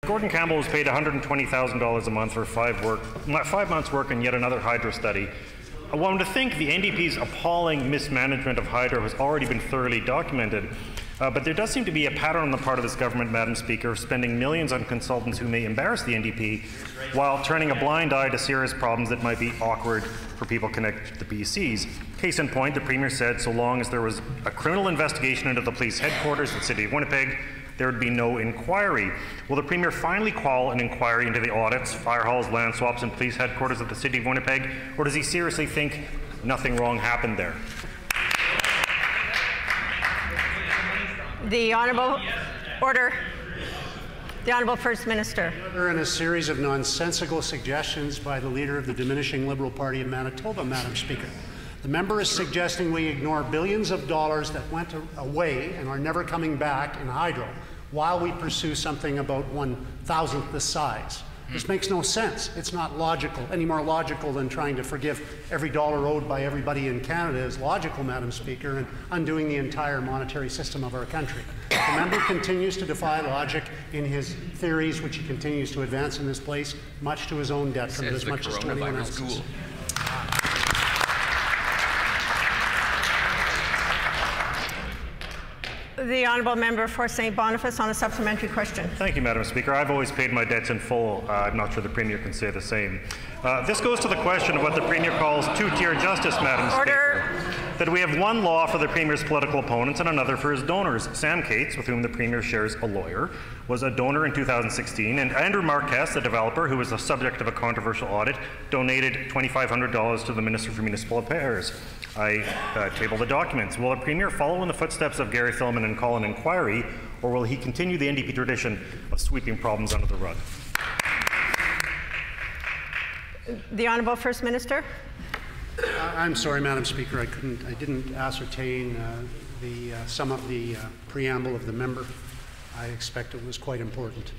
Gordon Campbell was paid $120,000 a month for 5 months' work in yet another Hydro study. One would think the NDP's appalling mismanagement of Hydro has already been thoroughly documented, but there does seem to be a pattern on the part of this government, Madam Speaker, of spending millions on consultants who may embarrass the NDP while turning a blind eye to serious problems that might be awkward for people connected to the PCs. Case in point, the Premier said so long as there was a criminal investigation into the police headquarters in the City of Winnipeg, there would be no inquiry. Will the Premier finally call an inquiry into the audits, fire halls, land swaps, and police headquarters of the City of Winnipeg, or does he seriously think nothing wrong happened there? The Honourable Order. The Honourable First Minister. In a series of nonsensical suggestions by the leader of the diminishing Liberal Party of Manitoba, Madam Speaker. The member is suggesting we ignore billions of dollars that went away and are never coming back in Hydro while we pursue something about 1,000th the size. This makes no sense. It's not logical, any more logical than trying to forgive every dollar owed by everybody in Canada is logical, Madam Speaker, and undoing the entire monetary system of our country. The member continues to defy logic in his theories, which he continues to advance in this place, much to his own detriment, as much as to anyone else's. The Honourable Member for St. Boniface on a supplementary question. Thank you, Madam Speaker. I've always paid my debts in full. I'm not sure the Premier can say the same. This goes to the question of what the Premier calls two-tier justice, Madam Speaker. That we have one law for the Premier's political opponents and another for his donors. Sam Cates, with whom the Premier shares a lawyer, was a donor in 2016, and Andrew Marquez, the developer, who was the subject of a controversial audit, donated $2,500 to the Minister for Municipal Affairs. I tabled the documents. Will the Premier follow in the footsteps of Gary Filmon and call an inquiry, or will he continue the NDP tradition of sweeping problems under the rug? The Honourable First Minister. I'm sorry, Madam Speaker, I didn't ascertain some of the preamble of the member. I expect it was quite important.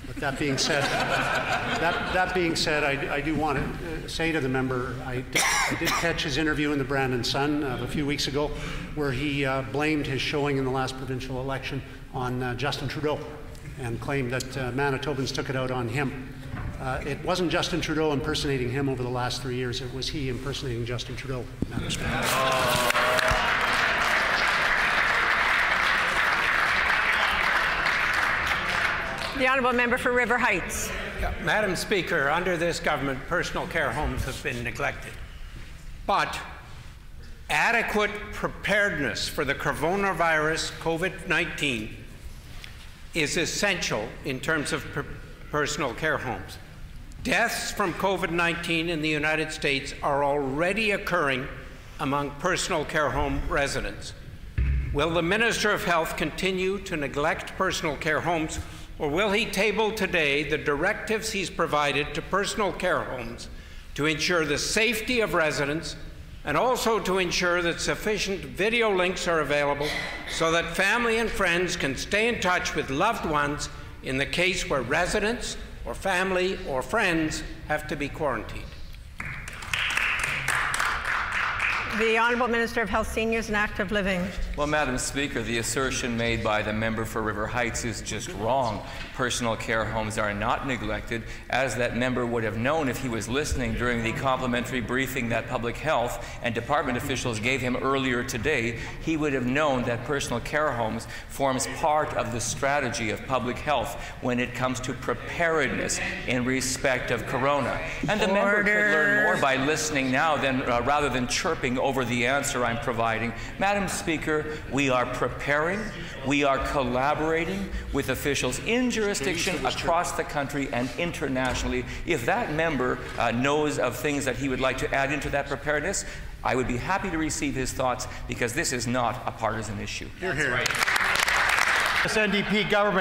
But that being said, I do want to say to the member, I did catch his interview in the Brandon Sun a few weeks ago, where he blamed his showing in the last provincial election on Justin Trudeau and claimed that Manitobans took it out on him. It wasn't Justin Trudeau impersonating him over the last 3 years. It was he impersonating Justin Trudeau, Madam Speaker. The Honourable Member for River Heights. Madam Speaker, under this government, personal care homes have been neglected. But adequate preparedness for the coronavirus, COVID-19, is essential in terms of personal care homes. Deaths from COVID-19 in the United States are already occurring among personal care home residents. Will the Minister of Health continue to neglect personal care homes, or will he table today the directives he's provided to personal care homes to ensure the safety of residents and also to ensure that sufficient video links are available so that family and friends can stay in touch with loved ones in the case where residents or family or friends have to be quarantined? The Honourable Minister of Health, Seniors and Active Living. Well, Madam Speaker, the assertion made by the member for River Heights is just wrong. Personal care homes are not neglected, as that member would have known if he was listening during the complimentary briefing that Public Health and department officials gave him earlier today. He would have known that personal care homes forms part of the strategy of public health when it comes to preparedness in respect of corona. And the member could learn more by listening now rather than chirping over the answer I'm providing. Madam Speaker, we are preparing, we are collaborating with officials in jurisdiction across the country and internationally. If that member knows of things that he would like to add into that preparedness, I would be happy to receive his thoughts, because this is not a partisan issue. That's right. This NDP government